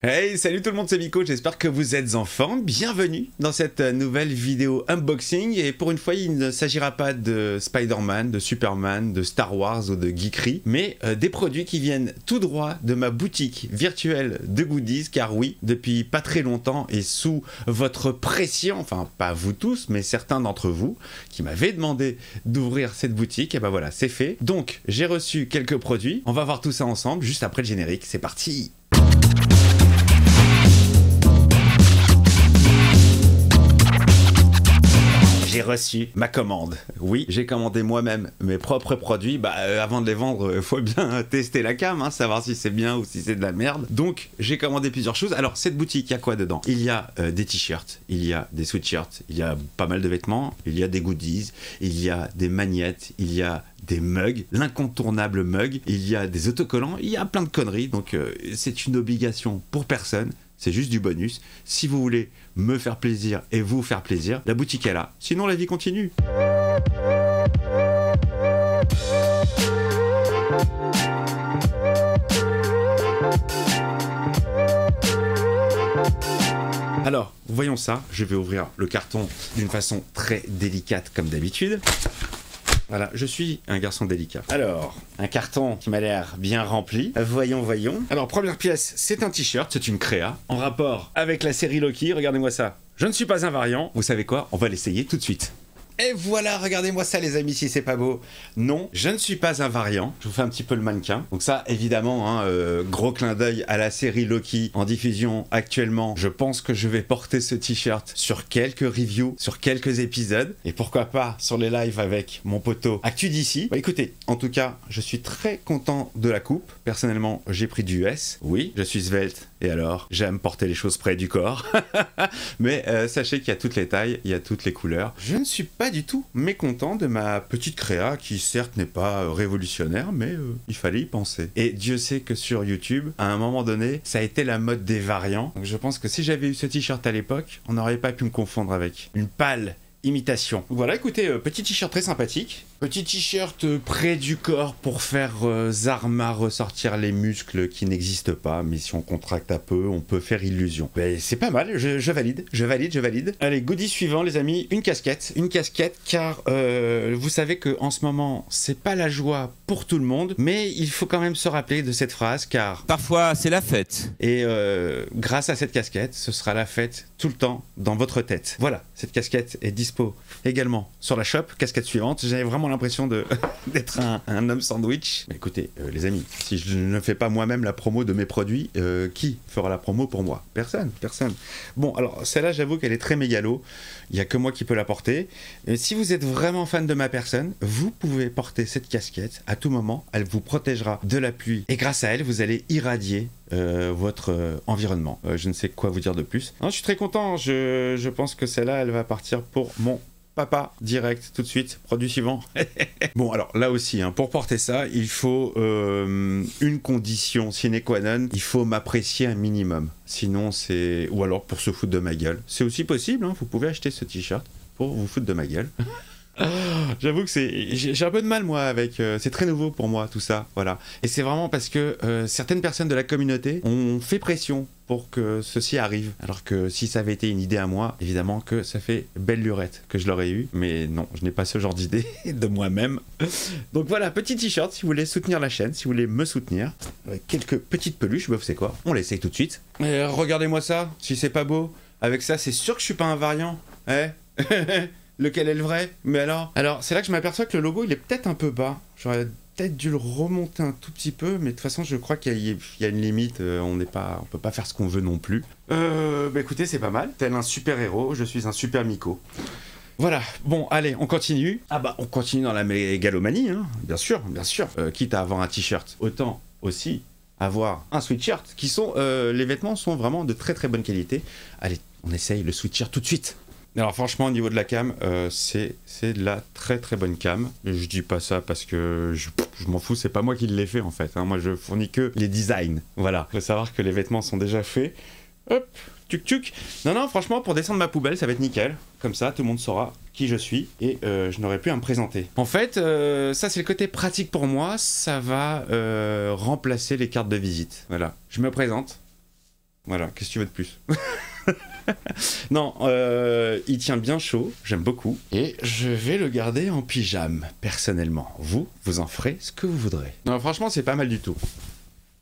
Hey, salut tout le monde, c'est Miko, j'espère que vous êtes en forme. Bienvenue dans cette nouvelle vidéo unboxing. Et pour une fois, il ne s'agira pas de Spider-Man, de Superman, de Star Wars ou de geekery, mais des produits qui viennent tout droit de ma boutique virtuelle de goodies. Car oui, depuis pas très longtemps et sous votre pression, enfin pas vous tous, mais certains d'entre vous qui m'avaient demandé d'ouvrir cette boutique, et ben voilà, c'est fait. Donc, j'ai reçu quelques produits. On va voir tout ça ensemble juste après le générique. C'est parti! J'ai reçu ma commande. Oui, j'ai commandé moi-même mes propres produits. Avant de les vendre, il faut bien tester la cam, savoir si c'est bien ou si c'est de la merde. Donc, j'ai commandé plusieurs choses. Alors, cette boutique, il y a quoi dedans? Il y a des t-shirts, il y a des sweatshirts, il y a pas mal de vêtements, il y a des goodies, il y a des magnettes, il y a des mugs, l'incontournable mug, il y a des autocollants, il y a plein de conneries. Donc, c'est une obligation pour personne. C'est juste du bonus. Si vous voulez me faire plaisir et vous faire plaisir, la boutique est là. Sinon, la vie continue. Alors, voyons ça. Je vais ouvrir le carton d'une façon très délicate comme d'habitude. Voilà, je suis un garçon délicat. Alors, un carton qui m'a l'air bien rempli. Voyons. Alors, première pièce, c'est un t-shirt, c'est une créa, en rapport avec la série Loki. Regardez-moi ça. Je ne suis pas un variant. Vous savez quoi? On va l'essayer tout de suite. Et voilà, regardez-moi ça les amis, si c'est pas beau. Non, je ne suis pas un variant. Je vous fais un petit peu le mannequin. Donc ça, évidemment, gros clin d'œil à la série Loki en diffusion actuellement. Je pense que je vais porter ce t-shirt sur quelques reviews, sur quelques épisodes. Et pourquoi pas sur les lives avec mon poteau Actu d'ici. Écoutez, en tout cas, je suis très content de la coupe. Personnellement, j'ai pris du US. Oui, je suis svelte. Et alors, j'aime porter les choses près du corps. Mais sachez qu'il y a toutes les tailles, il y a toutes les couleurs. Je ne suis pas du tout mécontent de ma petite créa qui certes n'est pas révolutionnaire, mais il fallait y penser. Et Dieu sait que sur YouTube, à un moment donné, ça a été la mode des variants. Donc je pense que si j'avais eu ce t-shirt à l'époque, on n'aurait pas pu me confondre avec une pâle imitation. Voilà, écoutez, petit t-shirt très sympathique. Petit t-shirt près du corps pour faire Zarma ressortir les muscles qui n'existent pas, mais si on contracte un peu, on peut faire illusion. C'est pas mal, je valide. Allez, goodie suivant les amis, une casquette car vous savez que en ce moment, c'est pas la joie pour tout le monde, mais il faut quand même se rappeler de cette phrase car parfois c'est la fête. Et grâce à cette casquette, ce sera la fête tout le temps dans votre tête. Voilà, cette casquette est dispo également sur la shop. Casquette suivante, j'avais vraiment l'impression d'être un homme sandwich. Mais écoutez, les amis, si je ne fais pas moi-même la promo de mes produits, qui fera la promo pour moi? Personne. Bon, alors celle-là, j'avoue qu'elle est très mégalo. Il n'y a que moi qui peux la porter. Et si vous êtes vraiment fan de ma personne, vous pouvez porter cette casquette à tout moment. Elle vous protégera de la pluie. Et grâce à elle, vous allez irradier votre environnement. Je ne sais quoi vous dire de plus. Non, je suis très content. Je pense que celle-là, elle va partir pour mon papa, direct, tout de suite, produit suivant. Bon, alors là aussi, pour porter ça, il faut une condition sine qua non, il faut m'apprécier un minimum. Sinon, c'est... Ou alors pour se foutre de ma gueule. C'est aussi possible, vous pouvez acheter ce t-shirt pour vous foutre de ma gueule. J'avoue que j'ai un peu de mal moi avec c'est très nouveau pour moi tout ça, voilà. Et c'est vraiment parce que certaines personnes de la communauté ont fait pression pour que ceci arrive, alors que si ça avait été une idée à moi, évidemment que ça fait belle lurette que je l'aurais eu, mais non, je n'ai pas ce genre d'idée de moi-même. Donc voilà, petit t-shirt si vous voulez soutenir la chaîne, si vous voulez me soutenir, avec quelques petites peluches, vous savez quoi, on l'essaye tout de suite. Regardez-moi ça, si c'est pas beau, avec ça c'est sûr que je suis pas un variant, Lequel est le vrai? Mais alors c'est là que je m'aperçois que le logo il est peut-être un peu bas. J'aurais peut-être dû le remonter un tout petit peu, mais de toute façon je crois qu'il y a une limite. On peut pas faire ce qu'on veut non plus. Écoutez, c'est pas mal. Tel un super héros, je suis un super Miko. Voilà, bon, allez, on continue. On continue dans la mégalomanie, bien sûr. Quitte à avoir un t-shirt, autant aussi avoir un sweatshirt, qui sont... les vêtements sont vraiment de très très bonne qualité. Allez, on essaye le sweatshirt tout de suite. Alors franchement au niveau de la cam, c'est de la très très bonne cam. Je dis pas ça parce que je m'en fous, c'est pas moi qui l'ai fait en fait. Moi je fournis que les designs. Voilà, faut savoir que les vêtements sont déjà faits. Hop, tuc. Non, franchement pour descendre ma poubelle ça va être nickel. Comme ça tout le monde saura qui je suis et je n'aurai plus à me présenter. En fait, ça c'est le côté pratique pour moi, ça va remplacer les cartes de visite. Voilà, je me présente. Voilà, qu'est-ce que tu veux de plus? Non, il tient bien chaud, j'aime beaucoup. Et je vais le garder en pyjama, personnellement. Vous en ferez ce que vous voudrez. Non, franchement, c'est pas mal du tout.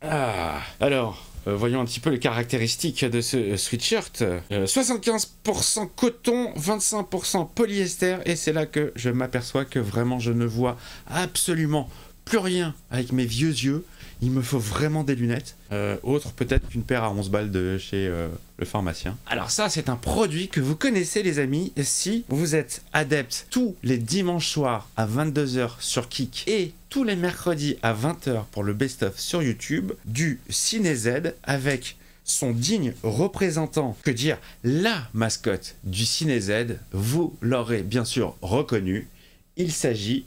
Ah, alors... voyons un petit peu les caractéristiques de ce sweatshirt. 75% coton, 25% polyester, et c'est là que je m'aperçois que vraiment je ne vois absolument plus rien avec mes vieux yeux. Il me faut vraiment des lunettes. Autre peut-être qu'une paire à 11 balles de chez le pharmacien. Alors ça, c'est un produit que vous connaissez, les amis. Si vous êtes adepte tous les dimanches soirs à 22 h sur Kik et tous les mercredis à 20 h pour le best-of sur YouTube du CinéZ avec son digne représentant, que dire, la mascotte du CinéZ, vous l'aurez bien sûr reconnu. Il s'agit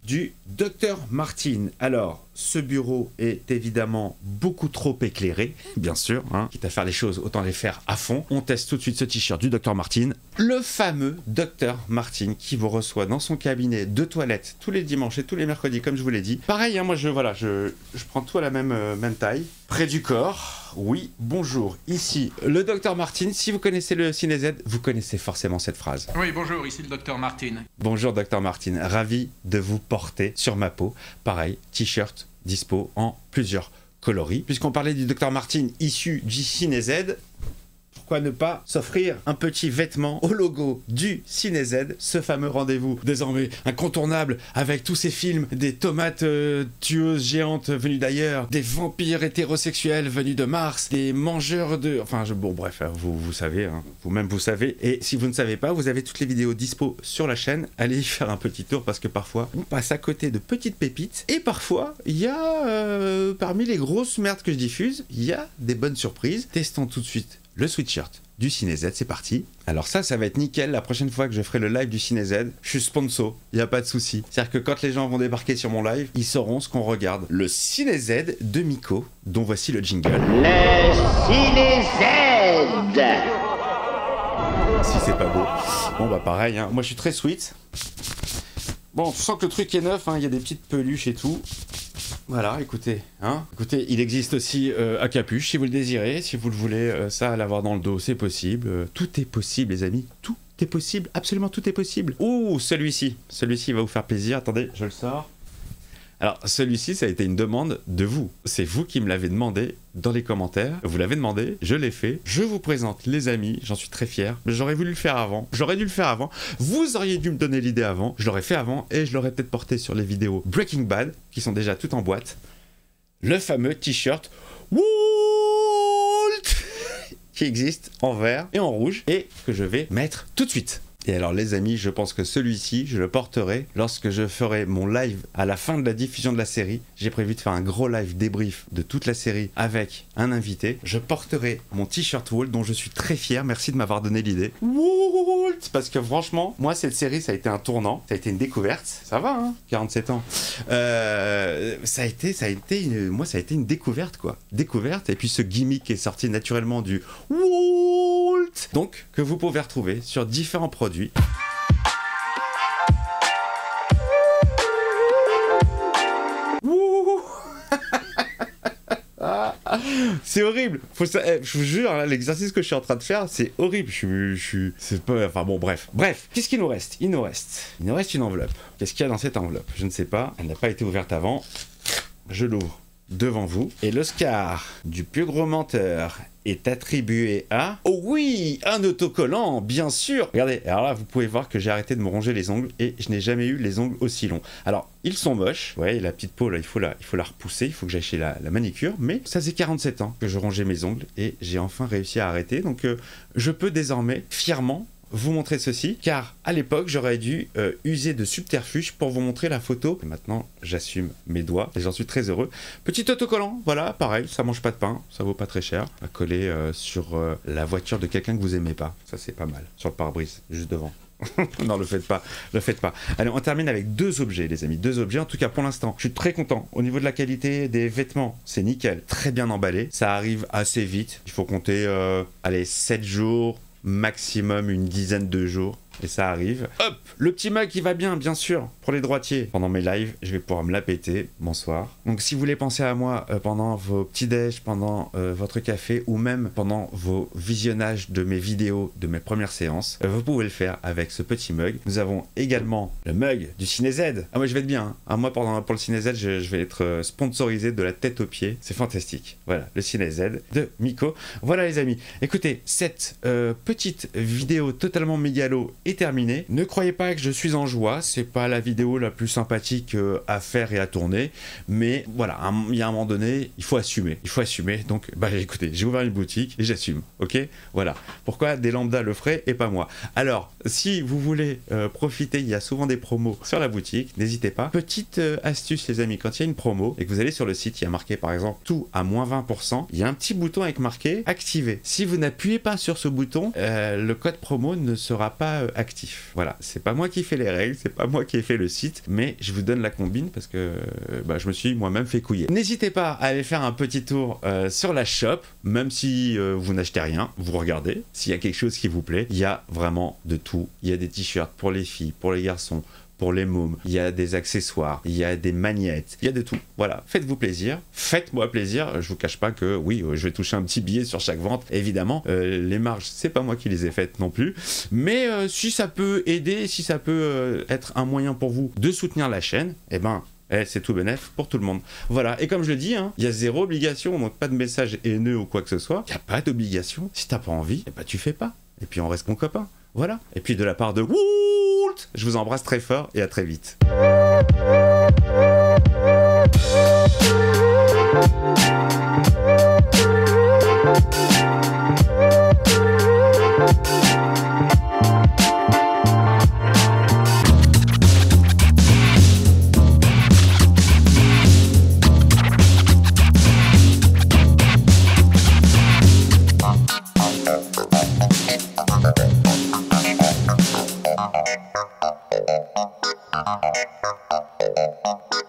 du Dr Martin. Alors, ce bureau est évidemment beaucoup trop éclairé, bien sûr, hein. Quitte à faire les choses, autant les faire à fond. On teste tout de suite ce t-shirt du Dr Martin, le fameux Dr Martin qui vous reçoit dans son cabinet de toilette tous les dimanches et tous les mercredis, comme je vous l'ai dit. Pareil, hein, moi je prends tout à la même taille, près du corps. Oui, bonjour, ici le Dr Martin. Si vous connaissez le CinéZ, vous connaissez forcément cette phrase. Oui, bonjour, ici le Dr Martin. Bonjour Dr Martin, ravi de vous porter sur ma peau. Pareil, t-shirt dispo en plusieurs coloris. Puisqu'on parlait du Dr Martin issu du CinéZ, pourquoi ne pas s'offrir un petit vêtement au logo du CinéZ, ce fameux rendez-vous désormais incontournable avec tous ces films, des tomates tueuses géantes venues d'ailleurs, des vampires hétérosexuels venus de Mars, des mangeurs de... Enfin, bon bref, vous savez, hein, vous-même vous savez, et si vous ne savez pas, vous avez toutes les vidéos dispo sur la chaîne, allez y faire un petit tour parce que parfois, on passe à côté de petites pépites, et parfois, il y a, parmi les grosses merdes que je diffuse, il y a des bonnes surprises. Testons tout de suite le sweatshirt du CinéZ, c'est parti. Alors ça va être nickel, la prochaine fois que je ferai le live du CinéZ, je suis sponsor, il n'y a pas de souci. C'est-à-dire que quand les gens vont débarquer sur mon live, ils sauront ce qu'on regarde. Le CinéZ de Miko, dont voici le jingle. Le CinéZ. Si c'est pas beau. Bon bah pareil, hein. Moi je suis très sweet. Bon, tu sens que le truc est neuf, hein. Il y a des petites peluches et tout. Voilà, écoutez, hein. Écoutez, il existe aussi à capuche si vous le désirez, si vous le voulez, ça à l'avoir dans le dos, c'est possible. Tout est possible, les amis, tout est possible, absolument tout est possible. Ouh, celui-ci va vous faire plaisir. Attendez, je le sors. Alors, celui-ci, ça a été une demande de vous. C'est vous qui me l'avez demandé dans les commentaires. Vous l'avez demandé, je l'ai fait. Je vous présente, les amis, j'en suis très fier. J'aurais voulu le faire avant. J'aurais dû le faire avant. Vous auriez dû me donner l'idée avant. Je l'aurais fait avant et je l'aurais peut-être porté sur les vidéos Breaking Bad, qui sont déjà toutes en boîte. Le fameux t-shirt Walt qui existe en vert et en rouge et que je vais mettre tout de suite. Et alors les amis, je pense que celui-ci, je le porterai lorsque je ferai mon live à la fin de la diffusion de la série. J'ai prévu de faire un gros live débrief de toute la série avec un invité. Je porterai mon t-shirt Walt dont je suis très fier. Merci de m'avoir donné l'idée. Walt, parce que franchement, moi cette série, ça a été un tournant, ça a été une découverte. Ça va, hein, 47 ans. Ça a été une découverte quoi. Découverte et puis ce gimmick est sorti naturellement du Walt. Donc que vous pouvez retrouver sur différents produits. C'est horrible. Je vous jure, là, l'exercice que je suis en train de faire, c'est horrible. C'est pas. Enfin bon, bref. Qu'est-ce qu'il nous reste ? Il nous reste une enveloppe. Qu'est-ce qu'il y a dans cette enveloppe ? Je ne sais pas. Elle n'a pas été ouverte avant. Je l'ouvre devant vous. Et l'Oscar du plus gros menteur est attribué à... Oh oui, un autocollant, bien sûr. Regardez, alors là, vous pouvez voir que j'ai arrêté de me ronger les ongles et je n'ai jamais eu les ongles aussi longs. Alors, ils sont moches. Ouais, la petite peau, là, il faut la repousser. Il faut que j'aille chez la manicure. Mais ça faisait 47 ans que je rongeais mes ongles et j'ai enfin réussi à arrêter. Donc, je peux désormais fièrement vous montrer ceci, car à l'époque j'aurais dû user de subterfuge pour vous montrer la photo. Et maintenant j'assume mes doigts et j'en suis très heureux. Petit autocollant, voilà, pareil, ça mange pas de pain, ça vaut pas très cher. À coller sur la voiture de quelqu'un que vous aimez pas, ça c'est pas mal. Sur le pare-brise, juste devant. Non, le faites pas. Allez, on termine avec deux objets, les amis. Deux objets, en tout cas pour l'instant. Je suis très content. Au niveau de la qualité des vêtements, c'est nickel. Très bien emballé. Ça arrive assez vite. Il faut compter, 7 jours, maximum une dizaine de jours. et ça arrive. Hop, le petit mug qui va bien sûr, pour les droitiers. Pendant mes lives, je vais pouvoir me la péter. Bonsoir. Donc si vous voulez penser à moi pendant vos petits-déj, pendant votre café, ou même pendant vos visionnages de mes vidéos, de mes premières séances, vous pouvez le faire avec ce petit mug. Nous avons également le mug du CinéZ. Ah moi je vais être bien, hein. Ah, moi pour le CinéZ, je vais être sponsorisé de la tête aux pieds. C'est fantastique. Voilà, le CinéZ de Miko. Voilà les amis. Écoutez, cette petite vidéo totalement mégalo est terminée. Ne croyez pas que je suis en joie, c'est pas la vidéo la plus sympathique à faire et à tourner, mais voilà, il y a un moment donné, il faut assumer. Donc, bah écoutez, j'ai ouvert une boutique et j'assume, ok? Voilà. Pourquoi des lambdas le feraient et pas moi? Alors, si vous voulez profiter, il y a souvent des promos sur la boutique, n'hésitez pas. Petite astuce les amis, quand il y a une promo et que vous allez sur le site, il y a marqué par exemple tout à moins 20%, il y a un petit bouton avec marqué activer. Si vous n'appuyez pas sur ce bouton, le code promo ne sera pas actif. Voilà, c'est pas moi qui fais les règles, c'est pas moi qui ai fait le site, mais je vous donne la combine parce que je me suis moi-même fait couiller. N'hésitez pas à aller faire un petit tour sur la shop, même si vous n'achetez rien, vous regardez, s'il y a quelque chose qui vous plaît, il y a vraiment de tout. Il y a des t-shirts pour les filles, pour les garçons, pour les mômes, il y a des accessoires, il y a des magnettes, il y a de tout. Voilà, faites-vous plaisir, faites-moi plaisir. Je vous cache pas que oui, je vais toucher un petit billet sur chaque vente. Évidemment, les marges, c'est pas moi qui les ai faites non plus. Mais si ça peut aider, si ça peut être un moyen pour vous de soutenir la chaîne, eh ben, c'est tout bénef pour tout le monde. Voilà, et comme je le dis, il y a zéro obligation, donc pas de message haineux ou quoi que ce soit. Il n'y a pas d'obligation. Si t'as pas envie, eh ben, tu fais pas. Et puis on reste mon copain. Voilà. Et puis de la part de Woult, je vous embrasse très fort et à très vite. Thank you.